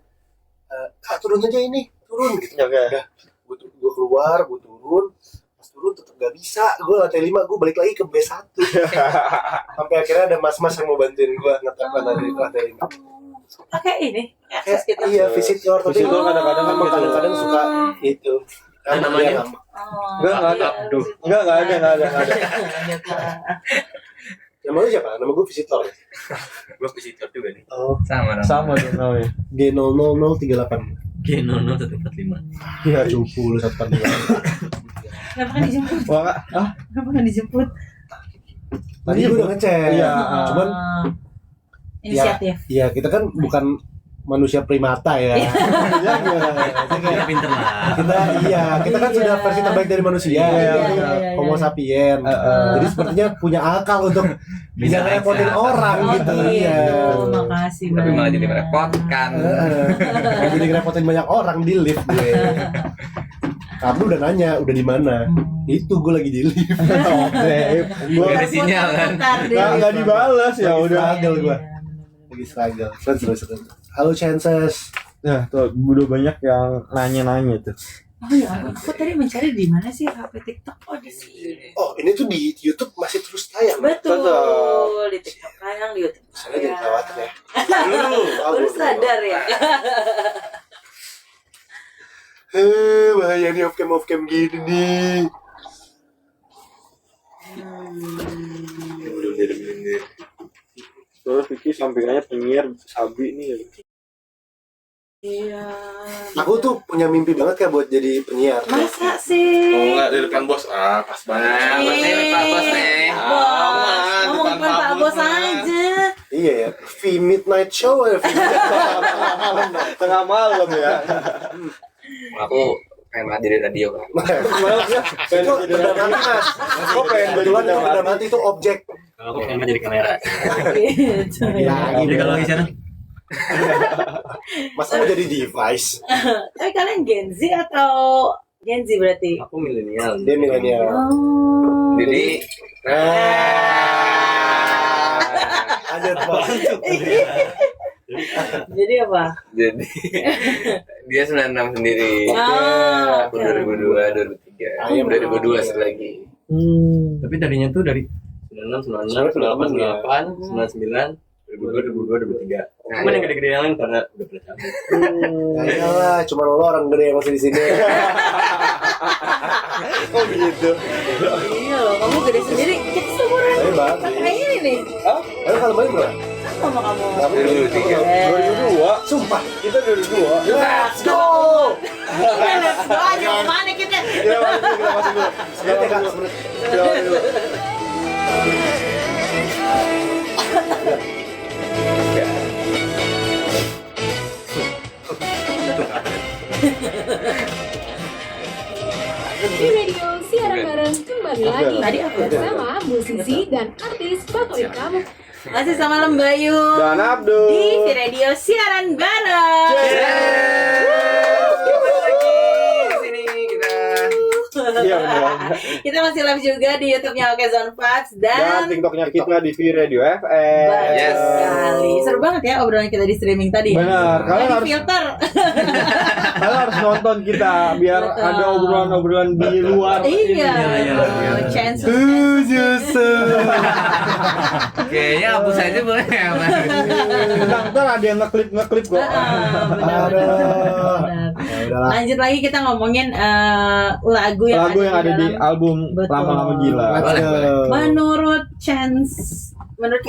Kak turun aja ini, turun gitu. Oke. Udah, gue keluar, gue turun. Pas turun tetap gak bisa. Gue lantai 5, gue balik lagi ke B1. Sampai akhirnya ada mas-mas yang mau bantuin gue ngetapkan dari lantai 5. Pakai ini. Akses kita. Iya, visitor. Tapi Visitor kadang-kadang kan gitu. kadang-kadang suka itu. Kan namanya? Enggak ada. Enggak ada. Nama lu siapa? Nama gue visitor. Gue visitor juga nih. Oh, Sama dong. Sama dong namanya. G00038. Genono 145. Iya, cupu lu 145. Kenapa kan dijemput? Wah, Kenapa kan dijemput? Tadi gue udah ngecek. Iya. Cuman Inisiatif. ya kita kan bukan manusia primata ya. ya gimana? Dia pinter lah. Kita kan sudah versi terbaik dari manusia. Iya. Homo sapien. Jadi sepertinya punya akal untuk bisa ngerepotin orang gitu. Iya. Makasih Tapi malah jadi banyak. merepotkan. Jadi ngerepotin banyak orang di lift gue. Kamu udah nanya, udah di mana? Itu gue lagi di lift. Oke. Gua Gak ada sinyal kan. enggak dibalas ya udah. Struggle gue. Lagi struggle. Terus. Halo Chances. Nah, tuh udah banyak yang nanya-nanya tuh. Oh ya, aku tadi mencari di mana sih HP TikTok? Oh di sini. Oh, ini tuh di YouTube masih terus tayang. Betul. Di TikTok tayang, di YouTube. Saya jadi khawatir ya. Baru sadar ya. Bahaya nih off-cam gini nih. Terus Vicky sampingannya penyiar Sabi nih ya. Iya. Aku tuh punya mimpi banget kayak buat jadi penyiar. Masa sih? Oh enggak di depan bos. Pas banget. Pak Bos nih. Bos, ngomong depan Pak Bos aja. Iya ya, V Midnight Show ya. Tengah malam ya. Aku pengen mati di radio kan. Malam ya. Itu benda mati mas. Kok pengen jadi Kebetulan benda itu benda mati? mati itu objek. Kalau aku pengen jadi kamera. Gitu. Jadi kalau lagi sana Masa mau jadi device? Tapi kalian Gen Z atau Gen Z berarti? aku milenial. Dia milenial. Oh. Jadi Lanjut banget. Jadi apa? jadi dia 96 sendiri. Ah, Aku 2002, 2003. 2002 satu lagi. Tapi tadinya tuh dari 96, 98, 99, 2002, 2003. Cuman yang gede-gede yang lain pada udah pada cabut. Ya iyalah, cuma lo orang gede yang masih di sini. Oh gitu. Iya loh, kamu gede sendiri. Kita seumuran. Tapi bagus. Kayaknya ini. Ayo kalau main bro. Sama kamu. 2002. Sumpah. Kita 2002. Let's go. Let's go aja kemana kita? Kita masih dulu. Sebentar Kak, sebentar. Di radio siaran bareng kembali lagi Tadi apa? bersama musisi dan artis favorit kamu. Masih sama Lembayu. Dan Abdul. Di Radio Siaran Bareng. Kembali lagi di sini Iya benar. Kita masih live juga di YouTube-nya Oke Zone Vibes Dan dan TikToknya kita di V Radio FM. Yes. sekali. Seru banget ya obrolan kita di streaming tadi. Benar. Kalian Di harus filter. kalian harus nonton kita biar Betul. ada obrolan-obrolan di luar. Iya. Iya. Chance. Kayaknya hapus aja boleh ya, Mas? Ntar ada yang ngeklip kok. Benar. Ya udahlah. Lanjut lagi kita ngomongin lagu yang Lagu yang ada di dalam- album Betul. Lama-Lama Gila. Let's Boleh, go. menurut Chance, menurut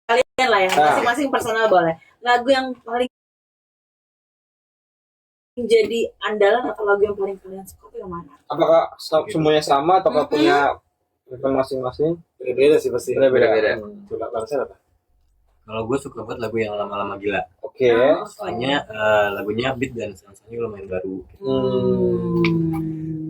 kalian lah ya, masing-masing personal boleh. Lagu yang paling jadi andalan atau lagu yang paling kalian suka itu yang mana? Apakah semuanya sama atau punya preferensi masing-masing? Beda-beda sih pasti. Beda-beda. Coba Bangsa apa? Kalau gue suka banget lagu yang lama-lama gila. Oke. Soalnya lagunya beat dan sound-soundnya lumayan baru.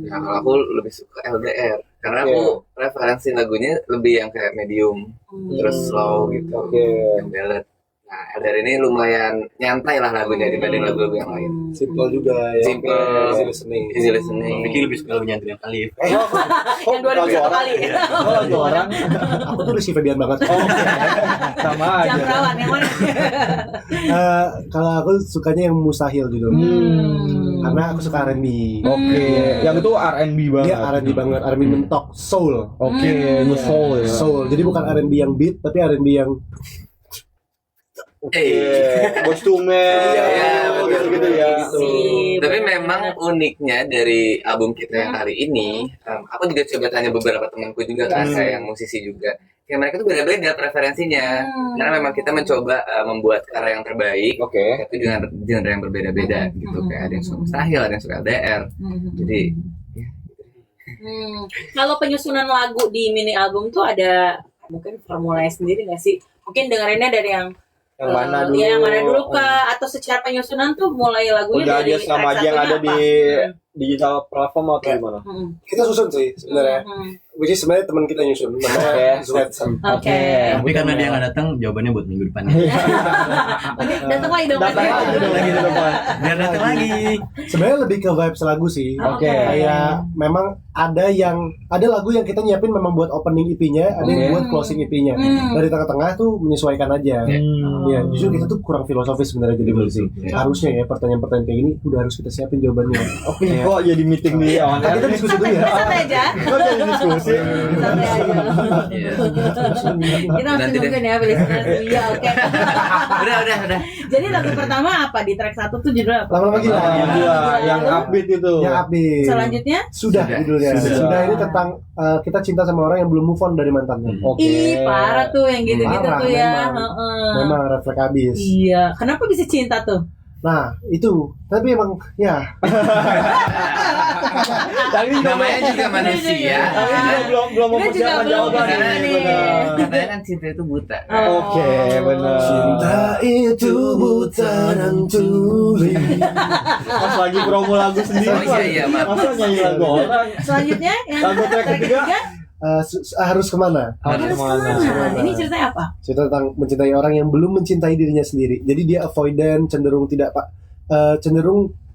Nah, kalau aku lebih suka LDR karena aku preferensi lagunya lebih yang kayak medium, terus slow gitu, yang ballad. Nah, LDR ini lumayan nyantai lah lagunya dibanding lagu-lagu yang lain. Simple juga ya. Simple. Easy listening. Easy listening. Vicky lebih suka lagu nyantai yang kali. Yang 2001 kali. Oh, lagi orang. Aku tuh si Febian banget. Sama Jam aja. perawan yang mana? Kalau aku sukanya yang mustahil gitu. Karena aku suka R&B. Oke. Yang itu R&B banget. Dia R&B banget, R&B mentok, soul. Oke, itu soul ya. Soul. Jadi bukan R&B yang beat, tapi R&B yang Kostumnya. Gitu ya. Tapi memang uniknya dari album kita yang hari ini, aku juga coba tanya beberapa temanku juga kan, kayak yang musisi juga. Ya mereka tuh beda-beda preferensinya, karena memang kita mencoba membuat karya yang terbaik. Oke. Itu dengan genre yang berbeda-beda gitu, kayak ada yang suka mustahil, ada yang suka LDR. Jadi Kalau penyusunan lagu di mini album tuh ada mungkin formulanya sendiri nggak sih? Mungkin dengerinnya dari yang Yang mana dulu? ya, yang mana dulu kah? Atau secara penyusunan tuh mulai lagunya Udah dari aja sama track aja yang satunya ada di digital platform atau gimana? kita susun sih sebenarnya. Which is sebenarnya teman kita nyusun. Namanya Zwetsen. Oke. Tapi karena dia nggak datang, jawabannya buat minggu depan. Oke, datang lagi dong. Datang aja dong lagi di depan. Biar datang lagi. Sebenarnya lebih ke vibes lagu sih. Oke. Kayak memang ada lagu yang kita nyiapin memang buat opening EP-nya, ada yang buat closing EP-nya. Dari tengah-tengah tuh menyesuaikan aja. Ya, justru kita tuh kurang filosofis sebenarnya jadi musik. Harusnya ya pertanyaan-pertanyaan kayak gini udah harus kita siapin jawabannya. Oke, kok jadi meeting di awal? Kita diskusi dulu ya. Santai aja. Kok jadi diskusi? Santai aja. Kita masih Nanti deh. nungguin ya listeners. Iya, oke. udah. Jadi lagu pertama apa di track 1 tuh judulnya apa? Lama-lama gila. Yang upbeat itu. Yang upbeat. Selanjutnya? Sudah judulnya. Sudah ini tentang kita cinta sama orang yang belum move on dari mantannya. Oke. Ih, parah tuh yang gitu-gitu Parah, tuh ya. memang. Heeh. Memang refleks habis. Iya, kenapa bisa cinta tuh? Nah, itu. Tapi emang ya Tapi namanya juga manusia. Tapi belum Kita juga mempersiapkan belum jawabannya. ini. Katanya kan cinta itu buta. Oke, benar. cinta itu buta dan tuli. Pas lagi promo lagu sendiri. Oh, iya, maaf. Masa nyanyi lagu orang? Selanjutnya yang Lagu track ketiga? Harus kemana? Harus kemana? Ini ceritanya apa? Cerita tentang mencintai orang yang belum mencintai dirinya sendiri. Jadi dia avoidant, cenderung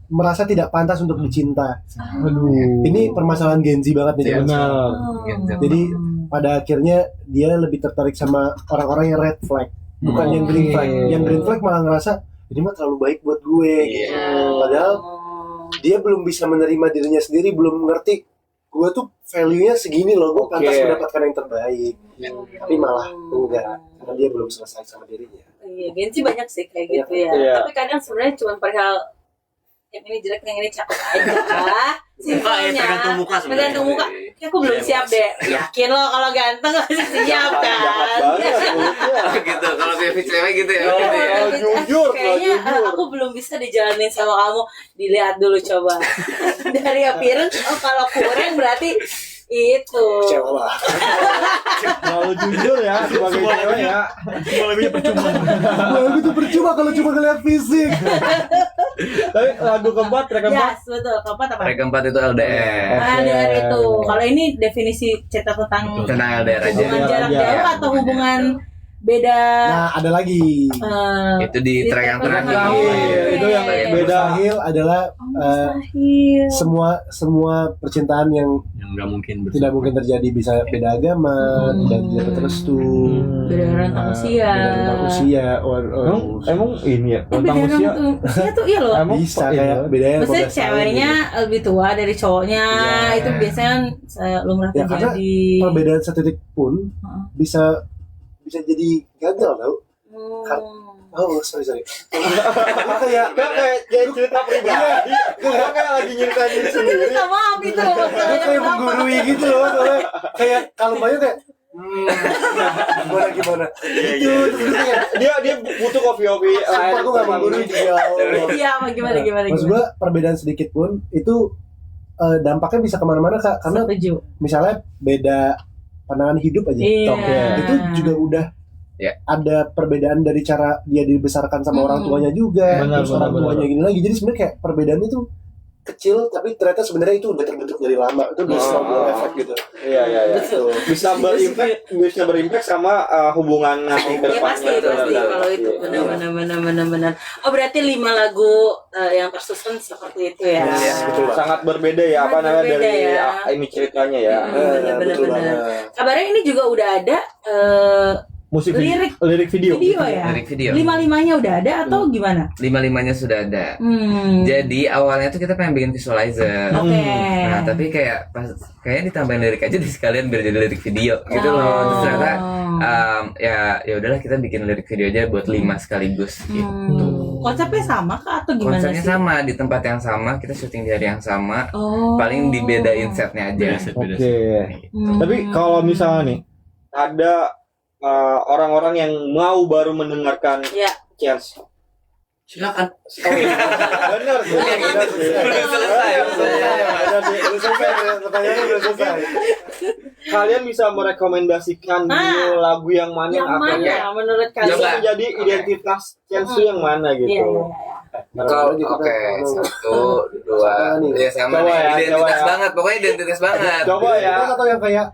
merasa tidak pantas untuk dicinta. Aduh. Ini permasalahan Gen Z banget nih. Iya, zaman sekarang. Benar. Jadi pada akhirnya dia lebih tertarik sama orang-orang yang red flag, bukan yang green flag. Yang green flag malah ngerasa ini mah terlalu baik buat gue. Padahal dia belum bisa menerima dirinya sendiri, belum ngerti gue tuh value-nya segini loh, gue pantas mendapatkan yang terbaik. Tapi malah enggak, karena dia belum selesai sama dirinya. Iya, Gen Z banyak sih kayak gitu ya. Iya. Tapi kadang sebenarnya cuma perihal yang ini jelek, yang ini cakep aja. Simpelnya. Tergantung muka sebenarnya. Tergantung muka. Kayak aku belum siap deh. Yakin lo kalau ganteng masih siap kan? Gitu. Kalau Vivi cewek gitu ya. Iya, Gitu ya. tapi jujur, kayaknya jujur. aku belum bisa dijalanin sama kamu. Dilihat dulu coba. Dari appearance, oh kalau kurang berarti itu. Kecewa lah. Terlalu jujur ya sebagai cewek ya. Semua lebihnya percuma. Wah, itu percuma kalau cuma ngeliat fisik. Tapi lagu keempat, track keempat. Yes, betul. Keempat apa? Track keempat itu LDR. LDR itu. Kalau ini definisi cerita tentang Tentang LDR aja. hubungan jarak Iya. jauh atau hubungan beda. Nah, ada lagi. Itu di track yang terakhir. Itu yang beda. Mustahil adalah Mustahil. semua percintaan yang nggak mungkin tidak mungkin terjadi, bisa beda agama dan tidak restu, Beda rentang usia. beda rentang usia. Emang ini ya Beda tentang usia. usia tuh iya loh. Emang Bisa kayak bedanya Maksudnya 15 tahun ceweknya gitu. lebih tua dari cowoknya, Iya. itu biasanya lumrah Ya, karena terjadi. perbedaan setitik pun bisa jadi gagal tau. Oh sorry kayak cerita pribadi. Gue kayak lagi nyeritain diri Itu sendiri. minta maaf itu loh. gue kayak menggurui gitu loh, soalnya kayak kalau banyak kayak gimana gitu terus kayak Dia butuh kopi sumpah gue gak menggurui juga. Iya, gimana. Maksud gue perbedaan sedikit pun itu dampaknya bisa kemana-mana Kak, karena Setuju. misalnya beda pandangan hidup aja, Iya. itu juga udah ada perbedaan dari cara dia dibesarkan sama orang tuanya juga, Benar, terus orang tuanya gini lagi, jadi sebenarnya kayak perbedaan itu kecil tapi ternyata sebenarnya itu udah terbentuk dari lama, itu udah snowball effect gitu. Iya. Bisa berimpact sama hubungan nanti ke Ya pasti depannya. kalau itu benar. Oh berarti 5 lagu yang tersusun seperti itu ya. Betul. Sangat berbeda ya, apa Sangat namanya berbeda dari ya. ini ceritanya ya. Benar. Betul banget. Kabarnya ini juga udah ada Musik Lirik video. ya. Lirik video. 5-5-nya udah ada atau gimana? 5-5-nya sudah ada. Hmm. Jadi awalnya tuh kita pengen bikin visualizer. Oke. Nah tapi kayaknya ditambahin lirik aja di sekalian biar jadi lirik video gitu loh. Terus ternyata ya udahlah kita bikin lirik video aja buat 5 sekaligus gitu. Konsepnya sama kah atau gimana Konsepnya sih? sama, di tempat yang sama, kita syuting di hari yang sama. Oh. Paling dibedain setnya aja. Oke. Hmm. Tapi kalau misalnya nih ada orang-orang yang mau baru mendengarkan Ya. Chance. silakan. Benar sih. Pertanyaannya udah selesai. Kalian bisa merekomendasikan dulu lagu yang mana Yang akhirnya mana menurut bisa kalian? menjadi identitas Chance yang mana gitu. Iya. Oke, 1, 2, ya sama Coba nih. ya, Identitas coba ya. banget, pokoknya identitas banget. Coba ya. Atau yang kayak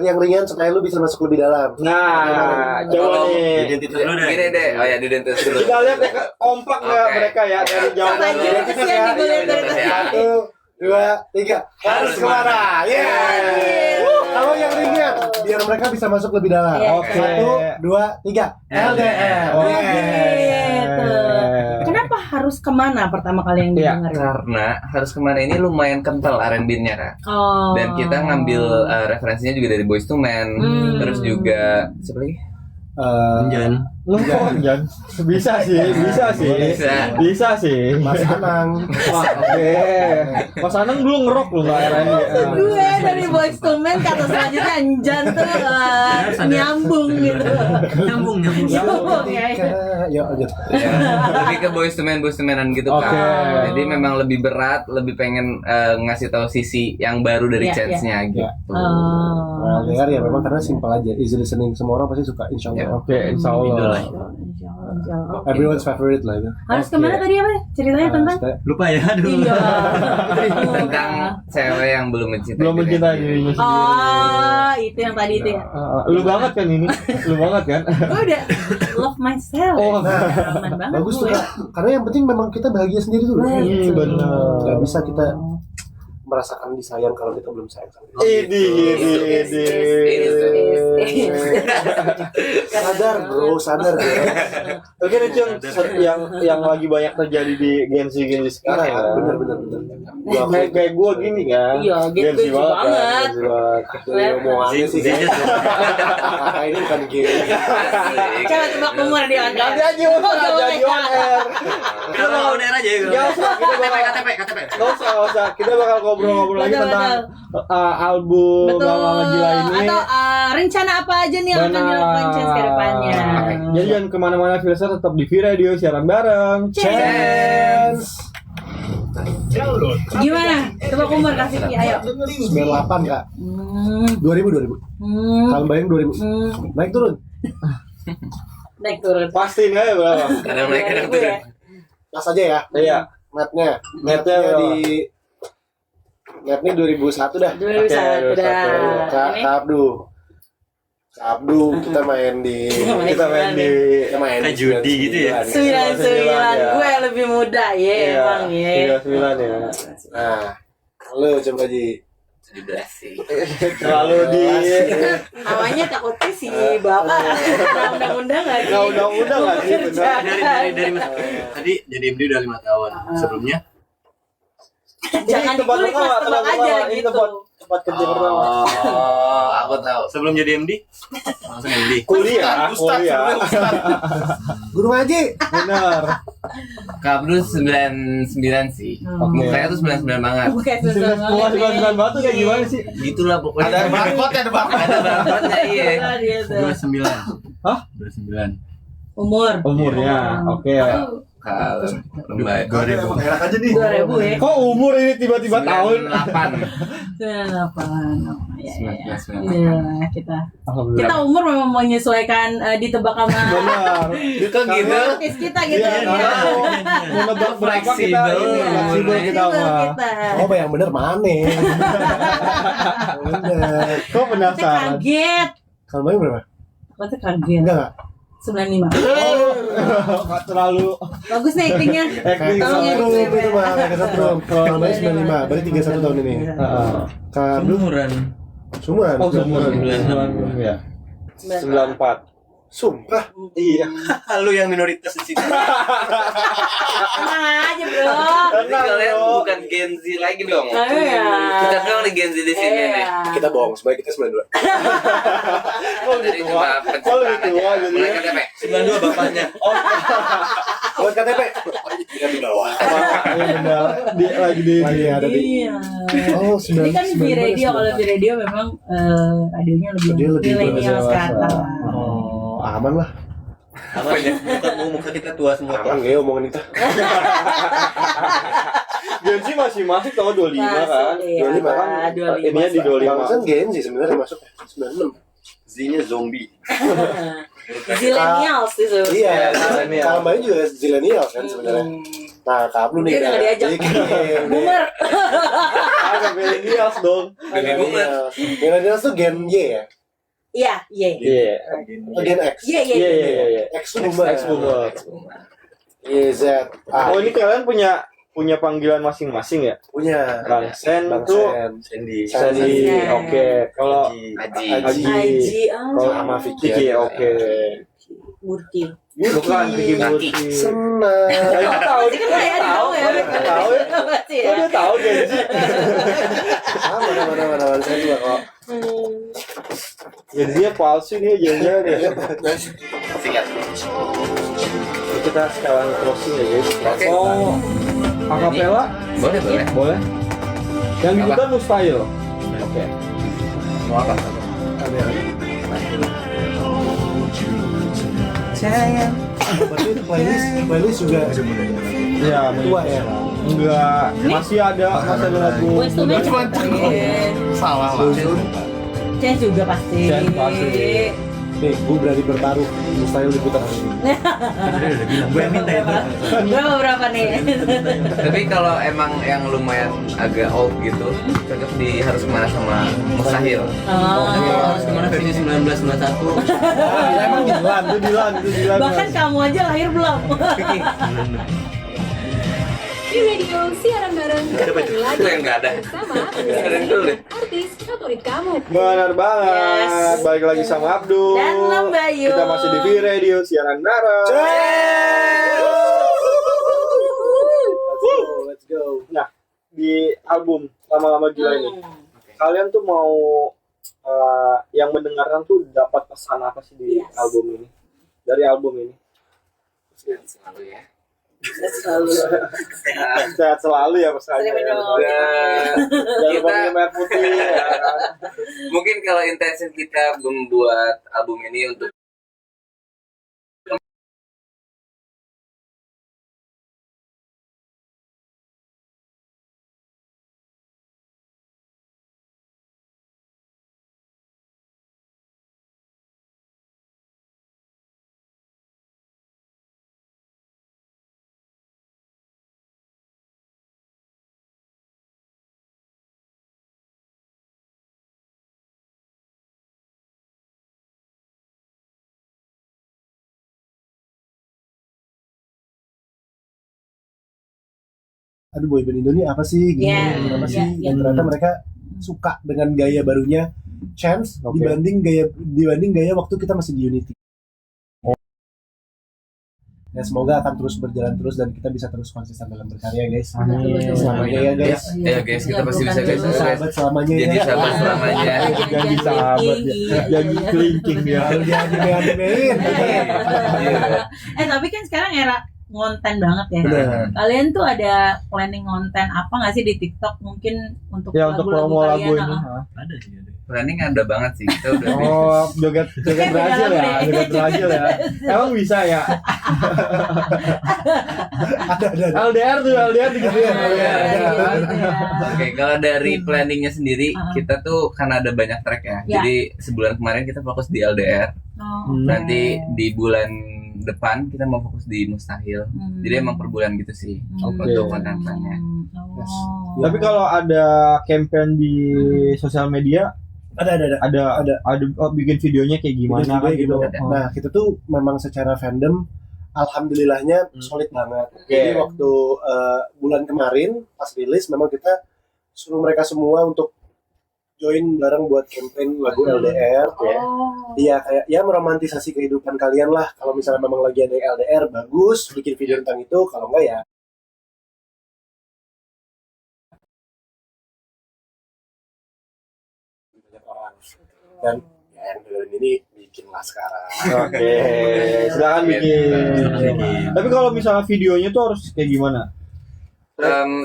yang ringan supaya lu bisa masuk lebih dalam. Nah, coba nih. Identitas dulu deh. Gini deh, oh ya identitas dulu. Kita lihat ya kompak nggak Oke. mereka ya dari jawaban. Identitas ya, dilihat dari tadi. 1, 2, 3 harus kemana? Kalau yang ringan biar mereka bisa masuk lebih dalam. Iya. Oke. 1, 2, 3 LDR. Gitu. Kenapa harus kemana pertama kali yang Iya. didengar? Karena harus kemarin ini lumayan kental R&B-nya kan. Oh. Dan kita ngambil referensinya juga dari Boyz II Men, terus juga siapa lagi? Jan. Jangan. Bisa sih. Bisa sih. Mas Anang. Oke. Mas Anang dulu ngerok loh nggak R&B. Gue dari Boyz II Men kata selanjutnya Anjan tuh nyambung gitu. Nyambung. Nyambung ya. Ya lanjut. Ya, lebih ke Boyz II Men-an gitu Oke. kan. Jadi memang lebih berat, lebih pengen ngasih tahu sisi yang baru dari Iya, Chance-nya gitu. Nah, LDR ya memang karena simpel aja, easy listening, semua orang pasti suka, insya Allah. Oke, insya Allah. Everyone's favorite lah itu. Harus kemana tadi apa? Ceritanya tentang? Lupa ya, aduh. Iya. Tentang cewek yang belum mencintai Belum mencintai dirinya. dirinya sendiri. Oh, itu yang tadi itu ya. Lu banget kan ini? Lu banget kan? Gue udah love myself. Oh, Aman banget Bagus tuh gue. Kak. Karena yang penting memang kita bahagia sendiri dulu. benar. Gak bisa kita merasakan disayang kalau kita belum sayang sama Ini. diri. Sadar bro. Oke nih Cung, yang lagi banyak terjadi di Gen Z sekarang ya. Bener. Gua kayak gue gini kan. Iya, Gen Z banget. Gen Z banget. Omongannya sih Zin. ini bukan gini. Coba tebak umur dia kan. Nanti aja on air. Kita mau udah aja ya. Gak usah, kita bakal KTP. Gak usah. Kita bakal ngobrol-ngobrol lagi Betul, tentang album Betul. Gak Gila ini. Atau rencana apa aja nih yang akan dilakukan Chance ke depannya? Jadi jangan kemana-mana, Filsa tetap di V-Radio siaran bareng. Chance. Gimana? Tebak umur kasih Ki, ayo. 98 Kak. 2000. Kalau bayang 2000. Naik turun. Naik turun. Pastiin aja berapa? Kadang naik kadang turun. Pas aja ya. Iya. Netnya berapa? di Netnya 2001 dah. 2001 dah. Kak Ini Abdu. Abdu kita main di Kayak judi gitu ya. 99 gue lebih muda ya emang ya. 39 ya. Nah, lo coba Ji. 17 sih. Terlalu di Namanya takutnya si bapak undang-undang lagi. nggak undang-undang lagi benar. Dari mas tadi jadi MD udah 5 tahun. Sebelumnya Jangan dikulik mas, tebak aja ini gitu. tempat kerja pertama. Oh, aku tahu. sebelum jadi MD langsung MD. Kuliah. Guru ngaji. Benar. Kak Abdul 99 sih. Oke. Mukanya tuh 99 banget. Bukan Sembilan batu kayak gimana sih? Gitulah pokoknya. Ada barcode ya, ada barcode. Ada barcode-nya iya. 29. Hah? 29. Umurnya. Oke. Kalau lebay. 2000. Enak aja nih. 2000 ya. Kok umur ini tiba-tiba tahun? 98. 98. Ya, 99. ya, kita Alhamdulillah. umur memang menyesuaikan ditebak sama Benar. Kok gitu? artis kita gitu Iya, ya. mau nebak berapa kita Fleksibel. ini fleksibel kita Fleksibel mah. kita. Oh, yang bener mana? Bener. Kok Kita penasaran? kaget. Kalau main berapa? Kita kaget. Enggak. 95. Nggak terlalu Bagus nih actingnya. acting Tolong ya, Setrum gue. itu mah, kayak setrum. Kalau main 95, berarti 31 tahun ini. Heeh. Kablu Umuran. sumuran. Oh, seumuran 96. ya. 94. Sumpah. Iya. Lu yang minoritas di sini. Tenang aja bro. Berarti kalian bukan Gen Z lagi dong. Iya. Kita doang nih Gen Z di sini nih. Kita bohong, sebenarnya kita 92. Kok Jadi lebih cuma tua? Kok lebih pencitraan tua aja. jadi? Mulai KTP. 92 bapaknya. Buat KTP. Kita di bawah. Iya benar. Lagi di Lagi ada di. Iya. Oh, Ini kan di radio, kalau di radio memang radionya Dia lebih lebih milenial dewasa. sekarang. Oh, aman lah. Apa ya? Muka kita tua semua. Aman gak ya omongan kita? Gen Z masih masuk tahun 25 kan? Iya, 25 kan? 25. Ininya di 25. Bangsan Gen Z sebenarnya masuk 96. Z-nya zombie. Zillennials itu. Iya, Zillennial. kalau main juga zillennials kan sebenarnya. Nah, kablu nih. Dia udah nggak diajak. Boomer. Ada millennials dong. Millennials tuh Gen Y ya? Iya, iya. Iya. Oh, Gen X? Iya, iya. Iya. X tuh boomer. X boomer. Y, Z, A. Oh, ini kalian punya panggilan masing-masing ya? Punya. Bang Sen Bang tuh Sen. Sandy. Sandy. Sen. Oke. Kalau Haji. Haji. Haji. Haji, Kalau sama Vicky. Vicky, oke. Murti. Bukan Vicky Mati. Murti. Senang. Dia tahu, Pasti kan kayak tahu ya. Tahu ya? Pasti Kok ya. dia tahu Gen Z? Mana. Saya juga kok. Gen Z palsu nih jangan ya. Sikat. Kita sekarang closing ya guys. Oke. Oh, akapela Boleh, boleh. boleh. Yang Apa? dibutuhkan mustahil. Oke. Mau apa? Berarti playlist juga Ya, tua ya. enggak masih ada lagu. Boyz II Men Cuma salah lah. Chance juga pasti. Chance pasti. Nih, gue berani bertaruh. Mustahil diputar hari ini. Udah bilang gue yang minta itu. Berapa nih? Tapi kalau emang yang lumayan agak old gitu, cocok di harus kemana sama mustahil. Harus kemana versi 1991? Emang Dilan. Bahkan kamu aja lahir belum. Di radio siaran bareng kembali lagi Itu yang nggak ada. bersama Dengerin dulu deh. artis favorit kamu. Benar banget. Yes. Balik lagi sama Abdul. Dan Lembayu. Kita masih di V-Radio siaran bareng. Let's go. Nah, di album lama-lama gila ini, kalian tuh mau yang mendengarkan tuh dapat pesan apa sih di Yes. album ini? Dari album ini. Selalu ya. Selalu. Sehat selalu ya pesannya. Sering minum. Jangan lupa minum air putih. Ya. Mungkin kalau intensi kita membuat album ini untuk aduh boyband Indo ini apa sih gini apa sih dan ternyata mereka suka dengan gaya barunya Chance dibanding gaya waktu kita masih di Unity. Ya semoga akan terus berjalan terus dan kita bisa terus konsisten dalam berkarya guys. Selamanya ya guys. Ya guys, kita pasti bisa guys. Sahabat selamanya Jadi ya. sahabat selamanya. Janji sahabat ya. Janji kelingking ya. Dianimein. Tapi kan sekarang era konten banget ya. Bener. Kalian tuh ada planning konten apa nggak sih di TikTok mungkin untuk Ya untuk promo lagu ini. Ada sih ada. Planning ada banget sih. Kita udah Joget Brazil ya, joget Brazil ya. Emang bisa ya? Ada. LDR digituin. Oke, kalau dari planningnya sendiri, kita tuh karena ada banyak track ya. Ya. Jadi sebulan kemarin kita fokus di LDR. Nanti di bulan depan kita mau fokus di Mustahil. Jadi emang per bulan gitu sih untuk konten-kontennya. Tapi kalau ada campaign di sosial media ada bikin videonya kayak gimana kan gitu. Nah, kita tuh memang secara fandom alhamdulillahnya solid banget. Jadi waktu bulan kemarin pas rilis memang kita suruh mereka semua untuk join bareng buat campaign lagu LDR ya. Iya kayak ya meromantisasi kehidupan kalian lah. Kalau misalnya memang lagi ada LDR bagus bikin video tentang itu, kalau enggak ya banyak orang. Dan ya yang dengerin ini bikinlah sekarang. Oke, silakan bikin. Tapi kalau misalnya videonya tuh harus kayak gimana?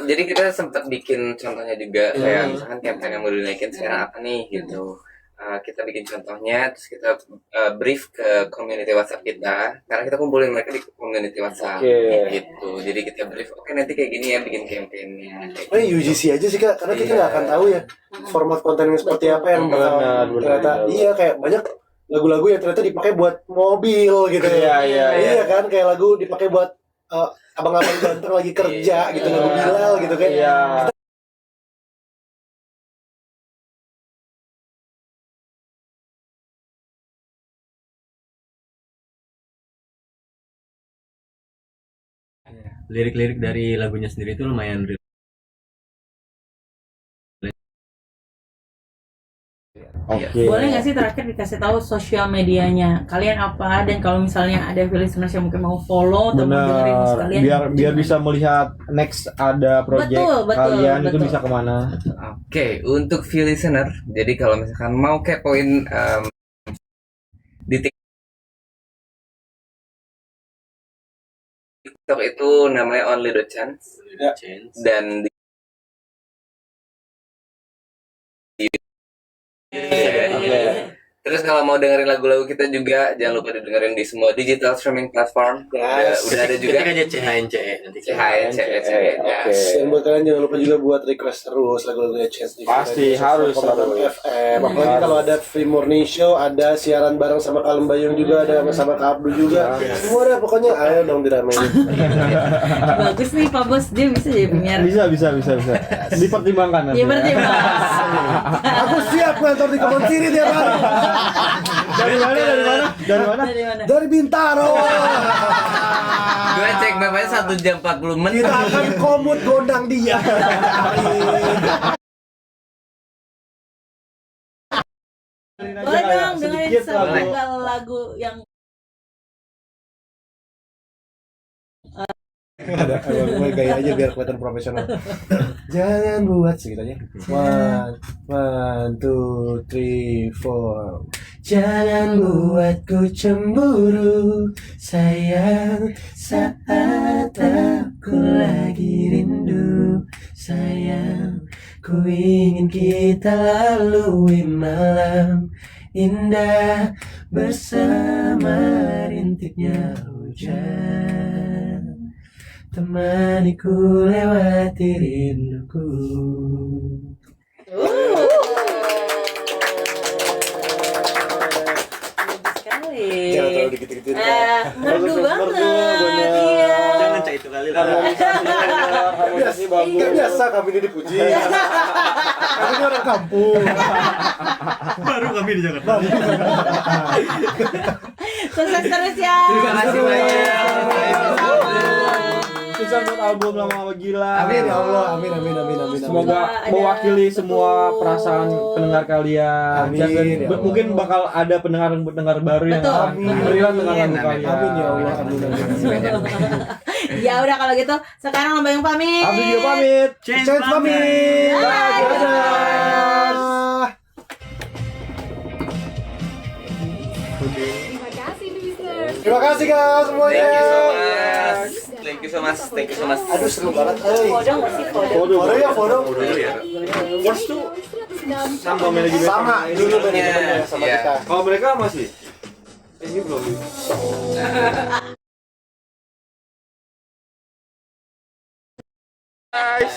Jadi kita sempat bikin contohnya juga kayak misalkan campaign yang mau dinaikin sekarang apa nih gitu. Kita bikin contohnya terus kita brief ke community WhatsApp kita karena kita kumpulin mereka di community WhatsApp gitu. Jadi kita brief oke nanti kayak gini ya bikin campaignnya. UGC aja sih Kak, karena kita nggak akan tahu ya format kontennya seperti apa yang bakal ternyata iya kayak banyak lagu-lagu yang ternyata dipakai buat mobil gitu ya. Iya kan kayak lagu dipakai buat abang-abang ganteng lagi kerja gitu lagu Bilal gitu kan. Lirik-lirik dari lagunya sendiri itu lumayan real. Boleh nggak sih terakhir dikasih tahu sosial medianya kalian apa, dan kalau misalnya ada listeners yang mungkin mau follow atau mau dengerin musik kalian biar bisa melihat next ada project kalian itu bisa kemana? Oke, untuk view listener, jadi kalau misalkan mau kepoin di TikTok itu namanya Only the Chance. Dan terus kalau mau dengerin lagu-lagu kita juga jangan lupa didengerin di semua digital streaming platform. Udah ada juga. Ketik aja CHNCE nanti. CHNCE. Dan buat kalian jangan lupa juga buat request terus lagu-lagunya Chance di Pasti harus FM. Apalagi kalau ada free morning show, ada siaran bareng sama Kalem Bayung juga, ada sama Kak Abdul juga. Semua ada pokoknya ayo dong diramein. bagus nih Pak Bos, dia bisa jadi penyiar. Bisa. Dipertimbangkan nanti. Aku siap ngantor di Kebon Siri tiap hari. Dari mana? Dari Bintaro. Gue cek bapaknya 1 jam 40 menit. Kita akan komut gondang dia. Boleh dong dengerin sebuah lagu yang Ada gaya aja biar kelihatan profesional. Jangan buat segitu aja. 1, 2, 3, 4. Jangan buatku cemburu, sayang, saat aku lagi rindu, sayang. Ku ingin kita lalui malam indah bersama rintiknya hujan. Temaniku lewati rinduku. sekali. Jangan terlalu dikit-dikitin. Merdu banget. Iya. Jangan cah itu kali lah. Harmonisasi bagus. Nggak biasa kami ini dipuji. Kami ini orang kampung. Baru kami di Jakarta. Sukses terus ya. Terima kasih banyak. bagusan buat album Lama-Lama Gila. Amin ya Allah, amin amin amin amin. Semoga mewakili semua perasaan pendengar kalian. Amin, Dan ya Allah. mungkin bakal ada pendengar baru yang Betul. akan relate dengan lagu Amin. kalian. Amin ya Allah, amin amin. Ya udah kalau gitu sekarang Lomba yang pamit. Abdi juga pamit. Chance pamit. Bye. Dadah. Terima kasih, Twister. Terima kasih guys semuanya. Thank you so much. Thank you so much. Thank you so much. Aduh seru banget. Foto nggak sih foto? Foto ya foto. Dulu ya. First tuh 106. sama manajemen. Sama dulu manajemennya sama Iya. kita. Kalau mereka masih ini belum. Guys.